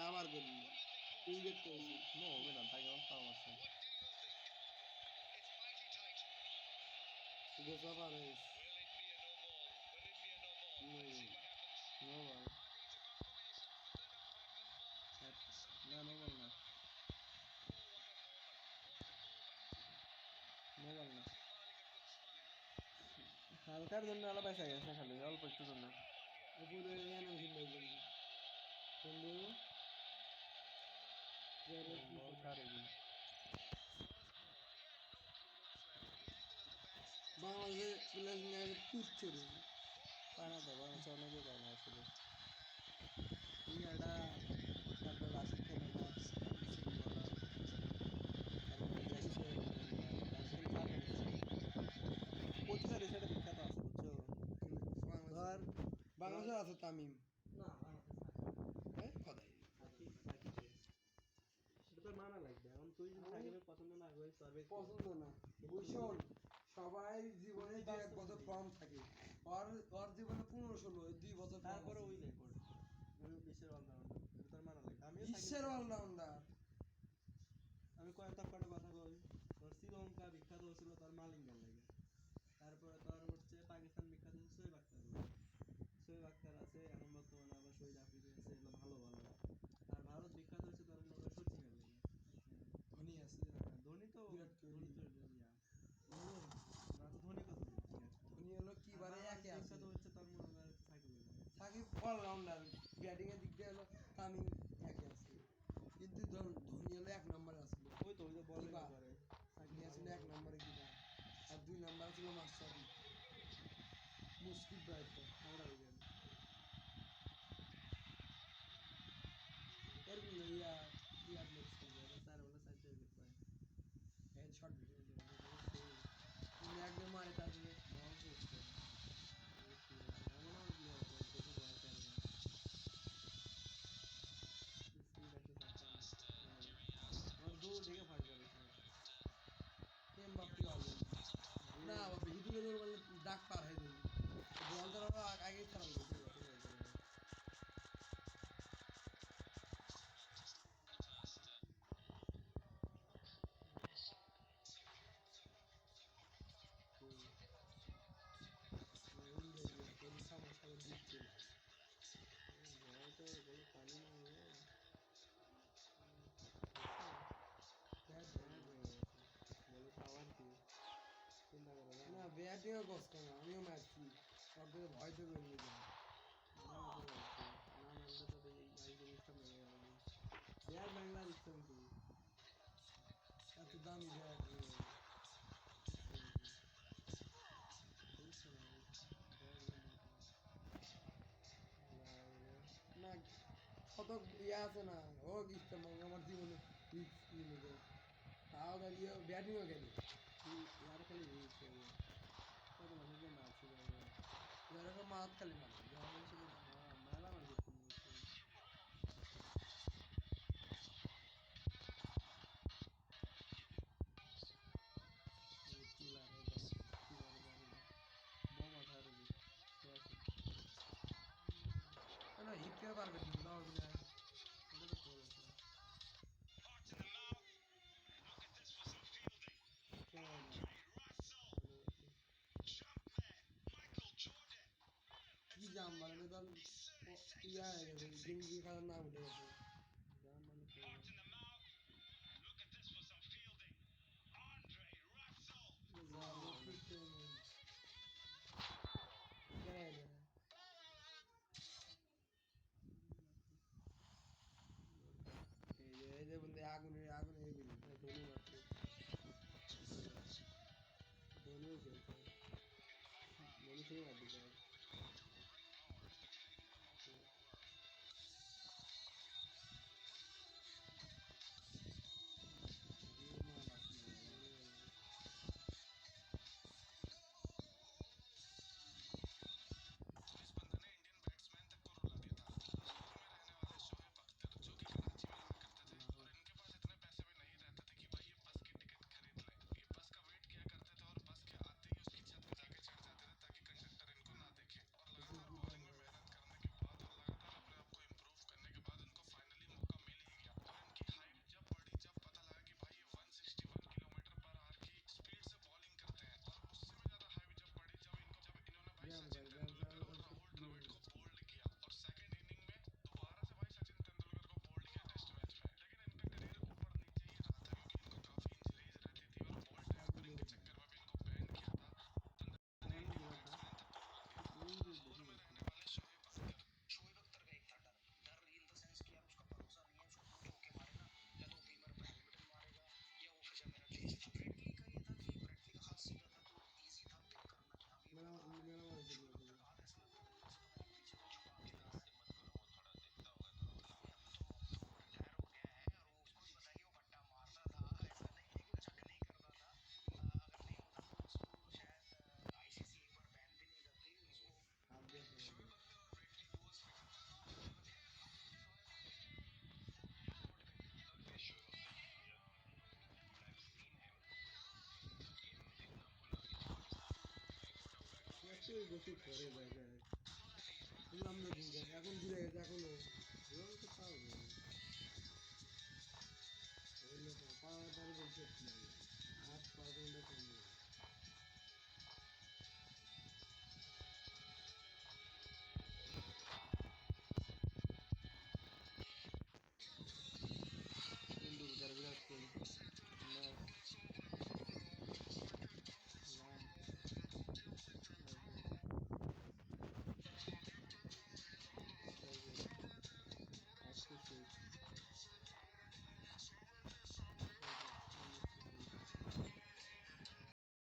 আবার করবি তুই দেখতে হয়েছি নো হবে না তাকে আমার পাওয়া আছে গোসা পার হয়েছে নো বল না নো বল না নো বল না হালকার জন্য আলো পয়সা গেছে খালি অল্প একটু জন্য উপরে এনাম ছিল বন্ধু বাংলাদেশের প্লেয়ার তুচ্ছে রে পানা তো বাংলাদেশে অনেকে পায় না আসলে ইয়াটা তারপর রাশিদ খানেরা সিংহরা তারপরে রাশিদ খান প্রতিটা রেসাইটে বিখ্যাত আছে বুঝছো ধর বাংলাদেশে আছে তামিম না কথাই সেটা তো মানা লাগবে এখন তুই যদি সাকিবের পছন্দ না করিস পছন্দ না ভূষণ সবাই জীবনে যে এক বছর ফর্ম থাকে ওর জীবনে 15-16 2 বছর তারপরে ওই রেকর্ড বিশ্বের অলরাউন্ডার এটা তোর মানা লাগবে আমি বিশ্বের অলরাউন্ডার আমি কয়েকটা কথা বলি তোর শ্রীলঙ্কা বিখ্যাত হয়েছিল তোর মালিঙ্গার লাগে তারপরে তোর হচ্ছে পাকিস্তান বিখ্যাত হচ্ছে শোয়েব আক্তার আছে এখন বর্তমানে আবার শহীদ আফ্রিদি আছে এগুলো ভালো আর ভারত বিখ্যাত হচ্ছে তোর মনে হয় সচিনের লাগে ধোনি আছে ধোনি তো বিরাট কোহলি ধোনি কত ধোনি হলো কি বারে একে আছে হচ্ছে তোর মনে হয় সাকিব অলরাউন্ডার ব্যাটিং এর দিক দিয়ে হলো তামিম একে আছে কিন্তু ধোনি হলো 1 নম্বরে আছে ওই তো বল করে সাকিব ছিল 1 নম্বরে কিনা আর 2 নম্বরে ছিল মাশরাফি মুশকিল ভাই তো আমরা উইকেট এর ইয়া নেক্সট তার বলে সাইড উইকেট পায় হেড শট একদম মারে তারপরে বল করছে এমন আর কি হবে দেখি বল করবে আমার দূর থেকে ফাঁক করেছে এমবাপ্পে হবে না বাবা হিদুলে দৌড় বলে ডাক পার হয়ে যাবে বল ধরার আগেই খারাপ হয়ে যাবে কোন সমস্যা দিচ্ছে বল তো বলে পানি না বলে পাওয়ার কি চিন্তা করো না ব্যাটিংও কষ্ট না আমিও মারছি তারপরে ভয় তো বেরিয়ে যায় না মানলে তো এই জিনিসটা ভেঙে গেল ব্যাট বাংলার ইচ্ছা কি এত দামি ব্যাট না কত ইয়ে আছে না হোক ইচ্ছা আমার জীবনে রিক্স নিয়ে যায় তাও দাঁড়িয়ে ব্যাটিংও খেলি আর খালি রিক্স কত মানুষকে মারছি এরকম মাত খালি মারে মেলা আমার দেখতে না হিট করে পারবে না দাও এটা তো করেছে কি জাম মানে তো ইয়া হয়ে গেছে গেঞ্জি খেলার নাম উঠে গেছে জাম মানে এই যে বন্ধু আগুনে আগুনে ধোনি মারছে ধোনিও খেলছে ধোনি সেই মার দিতে এতই বেশি করে দেখায় শুনলাম না দিন যাক এখন ঘুরে গেছে এখনো এভাবে তো পারবে হইলো তো পা তার বলছে হাত পা কোনটা কমে